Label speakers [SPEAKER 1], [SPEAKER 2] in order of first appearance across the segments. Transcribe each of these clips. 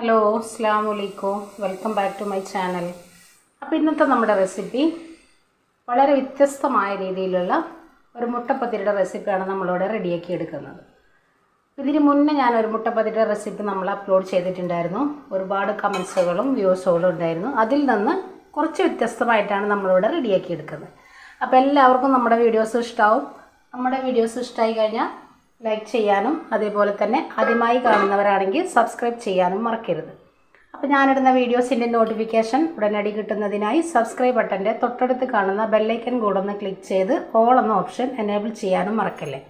[SPEAKER 1] Hello അസ്സലാമു അലൈക്കും, welcome back to my channel. അപ്പോൾ ഇന്നത്തെ നമ്മുടെ റെസിപ്പി വളരെ വ്യത്യസ്തമായ രീതിയിലുള്ള ഒരു മുട്ടപ്പത്തിരിയുടെ റെസിപ്പിയാണ് നമ്മളിവിടെ റെഡിയാക്കി എടുക്കുന്നത്. ഇതിന് മുന്നേ ഞാനൊരു മുട്ടപ്പത്തിരിയുടെ റെസിപ്പി നമ്മൾ അപ്ലോഡ് ചെയ്തിട്ടുണ്ടായിരുന്നു. ഒരുപാട് കമൻസുകളും വ്യൂസുകളും ഉണ്ടായിരുന്നു. അതിൽ നിന്ന് കുറച്ച് വ്യത്യസ്തമായിട്ടാണ് നമ്മളിവിടെ റെഡിയാക്കി എടുക്കുന്നത്. അപ്പോൾ എല്ലാവർക്കും നമ്മുടെ വീഡിയോസ് ഇഷ്ടമാവും. നമ്മുടെ വീഡിയോസ് ഇഷ്ടമായി കഴിഞ്ഞാൽ ലൈക്ക് ചെയ്യാനും അതേപോലെ തന്നെ ആദ്യമായി കാണുന്നവരാണെങ്കിൽ സബ്സ്ക്രൈബ് ചെയ്യാനും മറക്കരുത്. അപ്പോൾ ഞാനിടുന്ന വീഡിയോസിൻ്റെ നോട്ടിഫിക്കേഷൻ ഉടനടി കിട്ടുന്നതിനായി സബ്സ്ക്രൈബ് ബട്ടൻ്റെ തൊട്ടടുത്ത് കാണുന്ന ബെല്ലൈക്കൻ കൂടെ ഒന്ന് ക്ലിക്ക് ചെയ്ത് ഓൾ എന്ന ഓപ്ഷൻ എനേബിൾ ചെയ്യാനും മറക്കല്ലേ.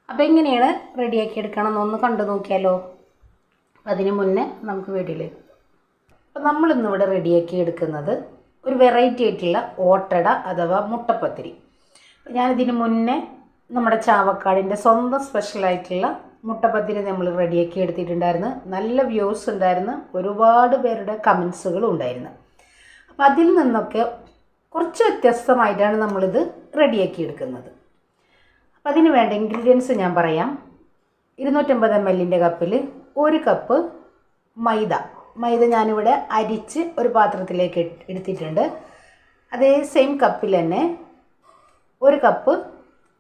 [SPEAKER 1] അപ്പോൾ എങ്ങനെയാണ് റെഡിയാക്കി എടുക്കണം എന്നൊന്ന് കണ്ടു നോക്കിയാലോ. അതിന് മുന്നേ നമുക്ക് വീഡിയോയിലേക്ക്. അപ്പോൾ നമ്മളിന്നിവിടെ റെഡിയാക്കി എടുക്കുന്നത് ഒരു വെറൈറ്റി ആയിട്ടുള്ള ഓട്ടട അഥവാ മുട്ടപ്പത്തിരി. ഞാനിതിന് മുന്നേ നമ്മുടെ ചാവക്കാടിൻ്റെ സ്വന്തം സ്പെഷ്യലായിട്ടുള്ള മുട്ടപ്പത്തിരി നമ്മൾ റെഡിയാക്കി എടുത്തിട്ടുണ്ടായിരുന്നു. നല്ല വ്യൂസ് ഉണ്ടായിരുന്നു, ഒരുപാട് പേരുടെ കമൻസുകളും ഉണ്ടായിരുന്നു. അപ്പം അതിൽ നിന്നൊക്കെ കുറച്ച് വ്യത്യസ്തമായിട്ടാണ് നമ്മളിത് റെഡിയാക്കി എടുക്കുന്നത്. അപ്പം അതിന് വേണ്ട ഇൻഗ്രീഡിയൻസ് ഞാൻ പറയാം. 250 ml കപ്പിൽ 1 കപ്പ് മൈദ ഞാനിവിടെ അരിച്ച് ഒരു പാത്രത്തിലേക്ക് എടുത്തിട്ടുണ്ട്. അതേ സെയിം കപ്പിൽ തന്നെ 1 കപ്പ്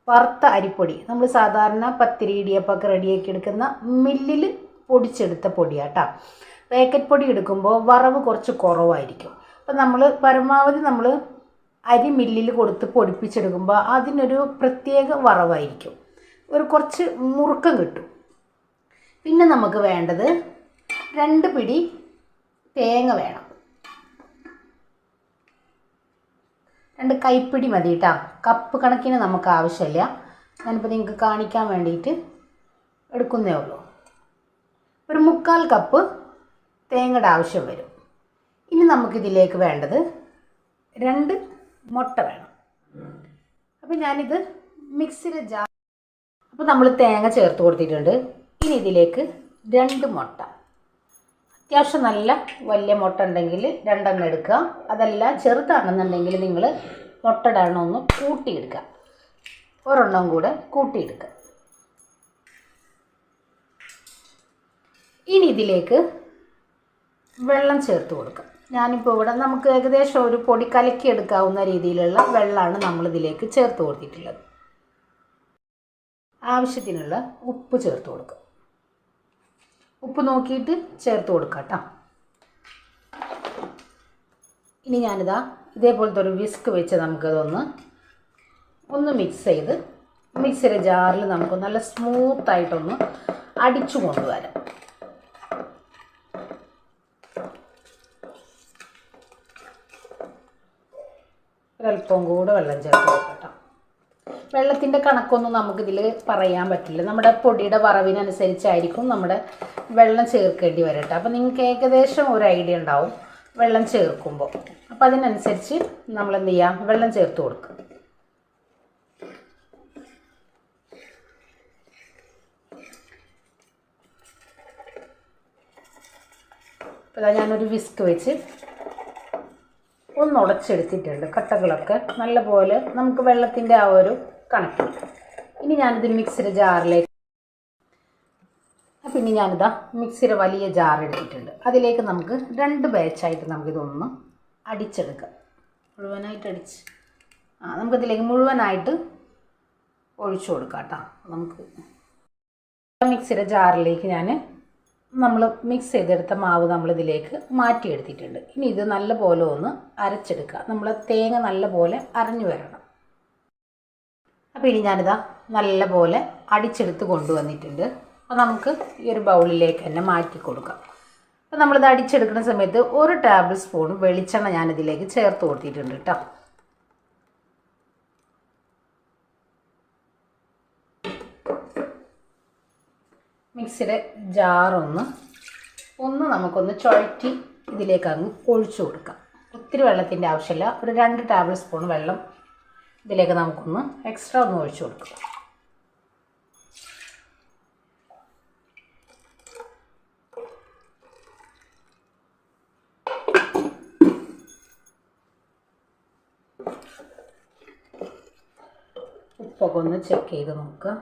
[SPEAKER 1] വറുത്ത അരിപ്പൊടി, നമ്മൾ സാധാരണ പത്തിരി ഇടിയപ്പമൊക്കെ റെഡിയാക്കി എടുക്കുന്ന മില്ലിൽ പൊടിച്ചെടുത്ത പൊടിയാട്ടോ. പാക്കറ്റ് പൊടി എടുക്കുമ്പോൾ വറവ് കുറച്ച് കുറവായിരിക്കും. അപ്പം നമ്മൾ പരമാവധി നമ്മൾ അരി മില്ലിൽ കൊടുത്ത് പൊടിപ്പിച്ചെടുക്കുമ്പോൾ അതിനൊരു പ്രത്യേക വറവായിരിക്കും, ഒരു കുറച്ച് മുറുക്കം കിട്ടും. പിന്നെ നമുക്ക് വേണ്ടത് 2 പിടി തേങ്ങ വേണം. 2 കൈപ്പിടി മതി കേട്ടോ. കപ്പ് കണക്കിന് നമുക്ക് ആവശ്യമില്ല. ഞാനിപ്പോൾ നിങ്ങൾക്ക് കാണിക്കാൻ വേണ്ടിയിട്ട് എടുക്കുന്നേ ഉള്ളൂ. ഒരു 3/4 കപ്പ് തേങ്ങയുടെ ആവശ്യം വരും. ഇനി നമുക്കിതിലേക്ക് വേണ്ടത് 2 മുട്ട വേണം. അപ്പോൾ ഞാനിത് മിക്സിയുടെ ജാർ. അപ്പോൾ നമ്മൾ തേങ്ങ ചേർത്ത് കൊടുത്തിട്ടുണ്ട്. ഇനി ഇതിലേക്ക് 2 മുട്ട, അത്യാവശ്യം നല്ല വലിയ മുട്ട ഉണ്ടെങ്കിൽ 2 എടുക്കുക. അതല്ല ചെറുതാണെന്നുണ്ടെങ്കിൽ നിങ്ങൾ മുട്ടയുടെ എണ്ണം ഒന്ന് കൂട്ടിയെടുക്കുക, ഒരെണ്ണം കൂടെ കൂട്ടിയെടുക്കുക. ഇനി ഇതിലേക്ക് വെള്ളം ചേർത്ത് കൊടുക്കുക. ഞാനിപ്പോൾ ഇവിടെ നമുക്ക് ഏകദേശം ഒരു പൊടി കലക്കി എടുക്കാവുന്ന രീതിയിലുള്ള വെള്ളമാണ് നമ്മളിതിലേക്ക് ചേർത്ത് കൊടുത്തിട്ടുള്ളത്. ആവശ്യത്തിനുള്ള ഉപ്പ് ചേർത്ത് കൊടുക്കുക. ഉപ്പ് നോക്കിയിട്ട് ചേർത്ത് കൊടുക്കാം കേട്ടോ. ഇനി ഞാനിതാ ഇതേപോലത്തെ ഒരു വിസ്ക് വെച്ച് നമുക്കതൊന്ന് മിക്സ് ചെയ്ത് മിക്സിയുടെ ജാറിൽ നമുക്ക് നല്ല സ്മൂത്തായിട്ടൊന്ന് അടിച്ചു കൊണ്ടുവരാം. ഒരല്പം കൂടെ വെള്ളം ചേർത്ത് കൊടുക്കാം. വെള്ളത്തിൻ്റെ കണക്കൊന്നും നമുക്കിതിൽ പറയാൻ പറ്റില്ല. നമ്മുടെ പൊടിയുടെ വറവിനനുസരിച്ചായിരിക്കും നമ്മുടെ വെള്ളം ചേർക്കേണ്ടി വരട്ടെ. അപ്പോൾ നിങ്ങൾക്ക് ഏകദേശം ഒരു ഐഡിയ ഉണ്ടാവും വെള്ളം ചേർക്കുമ്പോൾ. അപ്പോൾ അതിനനുസരിച്ച് നമ്മൾ എന്ത് ചെയ്യാം, വെള്ളം ചേർത്ത് കൊടുക്കുക. അപ്പോൾ ഞാനൊരു വിസ്ക് വെച്ച് ഉടച്ചെടുത്തിട്ടുണ്ട്. കട്ടകളൊക്കെ നല്ലപോലെ നമുക്ക് വെള്ളത്തിൻ്റെ ആ ഒരു കണക്ക്. ഇനി ഞാനിത് മിക്സിയുടെ ജാറിലേക്ക്. അപ്പം ഇനി ഞാനിതാ മിക്സിയുടെ വലിയ ജാർ എടുത്തിട്ടുണ്ട്. അതിലേക്ക് നമുക്ക് 2 ബാച്ചായിട്ട് നമുക്കിതൊന്ന് അടിച്ചെടുക്കാം. മുഴുവനായിട്ട് അടിച്ച് നമുക്കിതിലേക്ക് മുഴുവനായിട്ട് ഒഴിച്ചു കൊടുക്കാം കേട്ടോ. നമുക്ക് മിക്സിയുടെ ജാറിലേക്ക് നമ്മൾ മിക്സ് ചെയ്തെടുത്ത മാവ് നമ്മളിതിലേക്ക് മാറ്റിയെടുത്തിട്ടുണ്ട്. ഇനി ഇത് നല്ലപോലെ ഒന്ന് അരച്ചെടുക്കുക. നമ്മൾ തേങ്ങ നല്ലപോലെ അരഞ്ഞു വരണം. അപ്പോൾ ഇനി ഞാനിതാ നല്ലപോലെ അടിച്ചെടുത്ത് കൊണ്ടുവന്നിട്ടുണ്ട്. അപ്പോൾ നമുക്ക് ഈ ഒരു ബൗളിലേക്ക് തന്നെ മാറ്റി കൊടുക്കാം. അപ്പോൾ നമ്മളിത് അടിച്ചെടുക്കുന്ന സമയത്ത് 1 ടേബിൾ സ്പൂൺ വെളിച്ചെണ്ണ ഞാനിതിലേക്ക് ചേർത്ത് കൊടുത്തിട്ടുണ്ട് കേട്ടോ. മിക്സിയുടെ ജാറൊന്ന് നമുക്കൊന്ന് ചുഴറ്റി ഇതിലേക്ക് അങ്ങ് ഒഴിച്ചു കൊടുക്കാം. ഒത്തിരി വെള്ളത്തിൻ്റെ ആവശ്യമില്ല. ഒരു 2 ടേബിൾ സ്പൂൺ വെള്ളം ഇതിലേക്ക് നമുക്കൊന്ന് എക്സ്ട്രാ ഒന്ന് ഒഴിച്ചു കൊടുക്കുക. ഉപ്പൊക്കെ ഒന്ന് ചെക്ക് ചെയ്ത് നോക്കുക.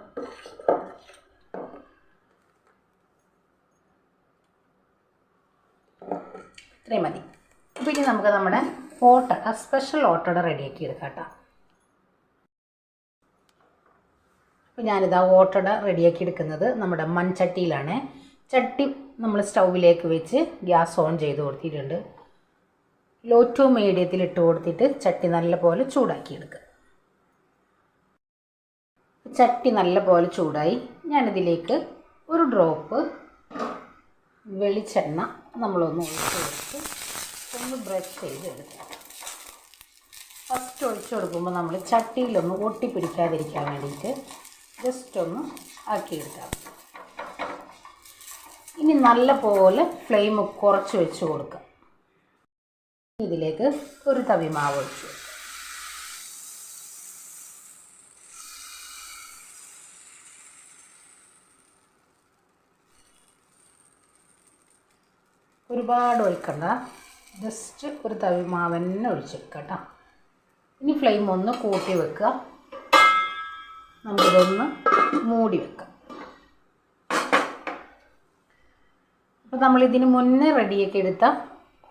[SPEAKER 1] ഇത്രയും മതി. അപ്പോൾ ഇനി നമുക്ക് നമ്മുടെ ഓട്ടട, സ്പെഷ്യൽ ഓട്ടട റെഡിയാക്കി എടുക്കാം കേട്ടോ. അപ്പോൾ ഞാനിതാ ഓട്ടട റെഡിയാക്കി എടുക്കുന്നത് നമ്മുടെ മൺചട്ടിയിലാണ്. ചട്ടി നമ്മൾ സ്റ്റൗവിലേക്ക് വെച്ച് ഗ്യാസ് ഓൺ ചെയ്ത് കൊടുത്തിട്ടുണ്ട്. ലോ ടു മീഡിയത്തിൽ ഇട്ട് കൊടുത്തിട്ട് ചട്ടി നല്ലപോലെ ചൂടാക്കി എടുക്കുക. ചട്ടി നല്ലപോലെ ചൂടായി. ഞാനിതിലേക്ക് ഒരു ഡ്രോപ്പ് വെളിച്ചെണ്ണ നമ്മളൊന്ന് ഒഴിച്ച് കൊടുത്ത് ഒന്ന് ബ്രഷ് ചെയ്ത് എടുക്കുക. ഫസ്റ്റ് ഒഴിച്ച് കൊടുക്കുമ്പോൾ നമ്മൾ ചട്ടിയിലൊന്ന് ഒട്ടിപ്പിടിക്കാതിരിക്കാൻ വേണ്ടിയിട്ട് ജസ്റ്റ് ഒന്ന് ആക്കിയെടുക്കാം. ഇനി നല്ലപോലെ ഫ്ലെയിം കുറച്ച് വെച്ച് കൊടുക്കുക. ഇതിലേക്ക് ഒരു തവി മാവ് ഒഴിച്ചു. ഒരുപാട് ഒഴിക്കണ്ട, ജസ്റ്റ് ഒരു തവി മാവ് തന്നെ ഒഴിച്ചെടുക്കുക കേട്ടോ. ഇനി ഫ്ലെയിം ഒന്ന് കൂട്ടി വെക്കുക. നമുക്കിതൊന്ന് മൂടി വെക്കാം. അപ്പോൾ നമ്മളിതിന് മുന്നേ റെഡിയാക്കി എടുത്ത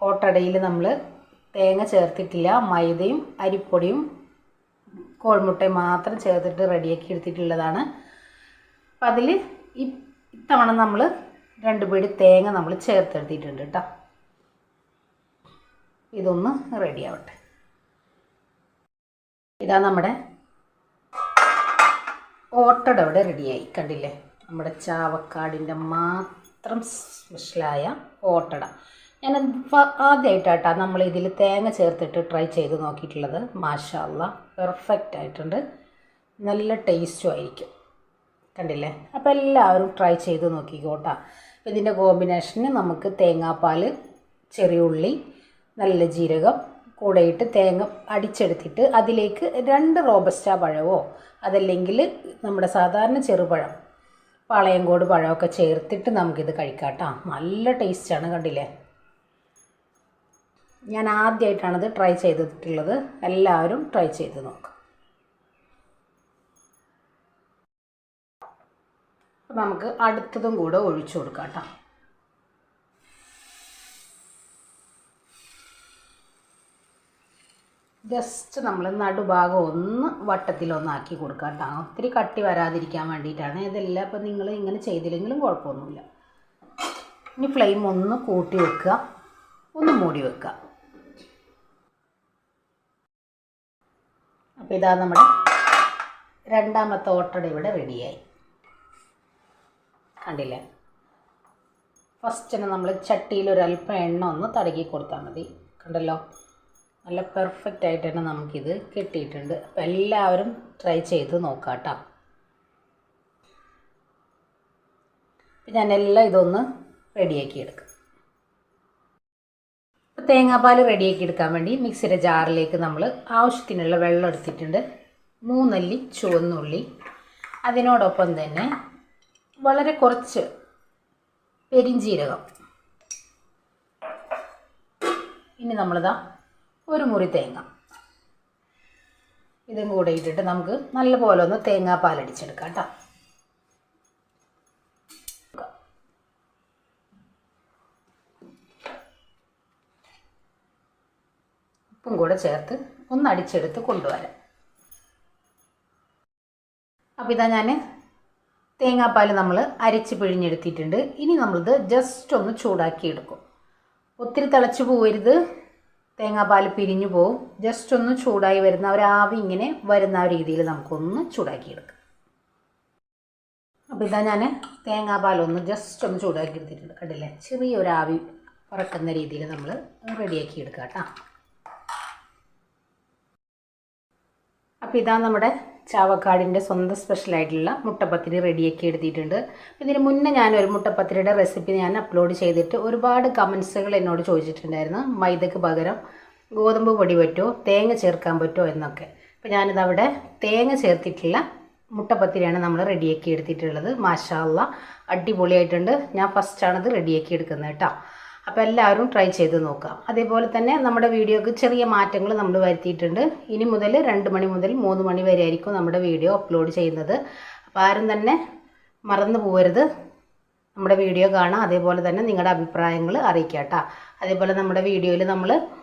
[SPEAKER 1] ഓട്ടടയിൽ നമ്മൾ തേങ്ങ ചേർത്തിട്ടില്ല. മൈദയും അരിപ്പൊടിയും കോഴിമുട്ടയും മാത്രം ചേർത്തിട്ട് റെഡിയാക്കി എടുത്തിട്ടുള്ളതാണ്. അപ്പം അതിൽ ഇത്തവണ നമ്മൾ 2 പിടി തേങ്ങ നമ്മൾ ചേർത്തെടുത്തിട്ടുണ്ട് കേട്ടോ. ഇതൊന്ന് റെഡി ആവട്ടെ. ഇതാ നമ്മുടെ ഓട്ടട ഇവിടെ റെഡിയായി. കണ്ടില്ലേ, നമ്മുടെ ചാവക്കാടിൻ്റെ മാത്രം സ്പെഷ്യലായ ഓട്ടട. ഞാൻ ആദ്യമായിട്ടാട്ടോ നമ്മൾ ഇതിൽ തേങ്ങ ചേർത്തിട്ട് ട്രൈ ചെയ്ത് നോക്കിയിട്ടുള്ളത്. മാഷാ അല്ലാ, പെർഫെക്റ്റ് ആയിട്ടുണ്ട്. നല്ല ടേസ്റ്റും ആയിരിക്കും. കണ്ടില്ലേ, അപ്പോൾ എല്ലാവരും ട്രൈ ചെയ്ത് നോക്കിക്കോട്ടാ. ഇതിൻ്റെ കോമ്പിനേഷന് നമുക്ക് തേങ്ങാപ്പാൽ, ചെറിയ ഉള്ളി, നല്ല ജീരകം കൂടെയിട്ട് തേങ്ങ അടിച്ചെടുത്തിട്ട് അതിലേക്ക് 2 റോബസ്റ്റ പഴമോ അതല്ലെങ്കിൽ നമ്മുടെ സാധാരണ ചെറുപഴം, പാളയംകോട് പഴമൊക്കെ ചേർത്തിട്ട് നമുക്കിത് കഴിക്കാം കേട്ടോ. നല്ല ടേസ്റ്റാണ്. കണ്ടില്ലേ, ഞാൻ ആദ്യമായിട്ടാണിത് ട്രൈ ചെയ്തിട്ടുള്ളത്. എല്ലാവരും ട്രൈ ചെയ്ത് നോക്കാം. നമുക്ക് അടുത്തതും കൂടെ ഒഴിച്ചു കൊടുക്കാം കേട്ടോ. ജസ്റ്റ് നമ്മൾ നടുഭാഗം ഒന്ന് വട്ടത്തിലൊന്നാക്കി കൊടുക്കാം കേട്ടോ. ഒത്തിരി കട്ടി വരാതിരിക്കാൻ വേണ്ടിയിട്ടാണ്. ഇതെല്ലാം ഇപ്പം നിങ്ങൾ ഇങ്ങനെ ചെയ്തില്ലെങ്കിലും കുഴപ്പമൊന്നുമില്ല. ഇനി ഫ്ലെയിം ഒന്ന് കൂട്ടി വെക്കുക, ഒന്ന് മൂടി വെക്കുക. അപ്പോൾ ഇതാ നമ്മുടെ രണ്ടാമത്തെ ഓട്ടട ഇവിടെ റെഡിയായി. കണ്ടില്ലേ, ഫസ്റ്റിന് നമ്മൾ ചട്ടിയിൽ ഒരല്പം എണ്ണ ഒന്ന് തടകി കൊടുത്താൽ മതി. കണ്ടല്ലോ, നല്ല പെർഫെക്റ്റ് ആയിട്ട് തന്നെ നമുക്കിത് കിട്ടിയിട്ടുണ്ട്. അപ്പോൾ എല്ലാവരും ട്രൈ ചെയ്ത് നോക്കാം കേട്ടോ. ഞാനെല്ലാം ഇതൊന്ന് റെഡിയാക്കി എടുക്കാം. അപ്പോൾ തേങ്ങാപ്പാൽ റെഡിയാക്കി എടുക്കാൻ വേണ്ടി മിക്സിയുടെ ജാറിലേക്ക് നമ്മൾ ആവശ്യത്തിനുള്ള വെള്ളം എടുത്തിട്ടുണ്ട്. 3 അല്ലി ചുവന്നുള്ളി, അതിനോടൊപ്പം തന്നെ വളരെ കുറച്ച് പെരിഞ്ജീരകം. ഇനി നമ്മളിതാ 1 മുറി തേങ്ങ ഇതും കൂടെ ഇട്ടിട്ട് നമുക്ക് നല്ലപോലെ ഒന്ന് തേങ്ങാപ്പാൽ അടിച്ചെടുക്കാം കേട്ടോ. ഉപ്പും കൂടെ ചേർത്ത് ഒന്ന് അടിച്ചെടുത്ത് കൊണ്ടുവരാം. അപ്പോൾ ഇതാ ഞാൻ തേങ്ങാപ്പാൽ നമ്മൾ അരിച്ച് പിഴിഞ്ഞെടുത്തിട്ടുണ്ട്. ഇനി നമ്മളിത് ജസ്റ്റ് ഒന്ന് ചൂടാക്കി എടുക്കും. ഒത്തിരി തിളച്ച് പോവരുത്, തേങ്ങാപ്പാൽ പിരിഞ്ഞു പോവും. ജസ്റ്റ് ഒന്ന് ചൂടായി വരുന്ന ഒരാവി ഇങ്ങനെ വരുന്ന ആ രീതിയിൽ നമുക്കൊന്ന് ചൂടാക്കിയെടുക്കാം. അപ്പോൾ ഇതാ ഞാൻ തേങ്ങാപ്പാലൊന്ന് ജസ്റ്റ് ഒന്ന് ചൂടാക്കി എടുത്തിട്ടുണ്ട്. കണ്ടില്ലേ, ചെറിയൊരാവി പറക്കുന്ന രീതിയിൽ നമ്മൾ റെഡിയാക്കി എടുക്കാം കേട്ടോ. അപ്പോൾ ഇതാ നമ്മുടെ ചാവക്കാടിൻ്റെ സ്വന്തം സ്പെഷ്യലായിട്ടുള്ള മുട്ടപ്പത്തിരി റെഡിയാക്കി എടുത്തിട്ടുണ്ട്. ഇതിന് മുന്നേ ഞാനൊരു മുട്ടപ്പത്തിരിയുടെ റെസിപ്പി ഞാൻ അപ്ലോഡ് ചെയ്തിട്ട് ഒരുപാട് കമൻസുകൾ എന്നോട് ചോദിച്ചിട്ടുണ്ടായിരുന്നു. മൈദക്ക് പകരം ഗോതമ്പ് പൊടി പറ്റുമോ, തേങ്ങ ചേർക്കാൻ പറ്റുമോ എന്നൊക്കെ. അപ്പോൾ ഞാനിതവിടെ തേങ്ങ ചേർത്തിട്ടുള്ള മുട്ടപ്പത്തിരിയാണ് നമ്മൾ റെഡിയാക്കി എടുത്തിട്ടുള്ളത്. മാഷാ അല്ലാ, അടിപൊളിയായിട്ടുണ്ട്. ഞാൻ ഫസ്റ്റാണിത് റെഡിയാക്കി എടുക്കുന്നത് കേട്ടോ. അപ്പോൾ എല്ലാവരും ട്രൈ ചെയ്ത് നോക്കാം. അതേപോലെ തന്നെ നമ്മുടെ വീഡിയോക്ക് ചെറിയ മാറ്റങ്ങൾ നമ്മൾ വരുത്തിയിട്ടുണ്ട്. ഇനി മുതൽ 2 മണി മുതൽ 3 മണി വരെ ആയിരിക്കും നമ്മുടെ വീഡിയോ അപ്ലോഡ് ചെയ്യുന്നത്. അപ്പോൾ ആരും തന്നെ മറന്നു പോകരുത്, നമ്മുടെ വീഡിയോ കാണാം. അതേപോലെ തന്നെ നിങ്ങളുടെ അഭിപ്രായങ്ങൾ അറിയിക്കുക കേട്ടോ. അതേപോലെ നമ്മുടെ വീഡിയോയിൽ നമ്മൾ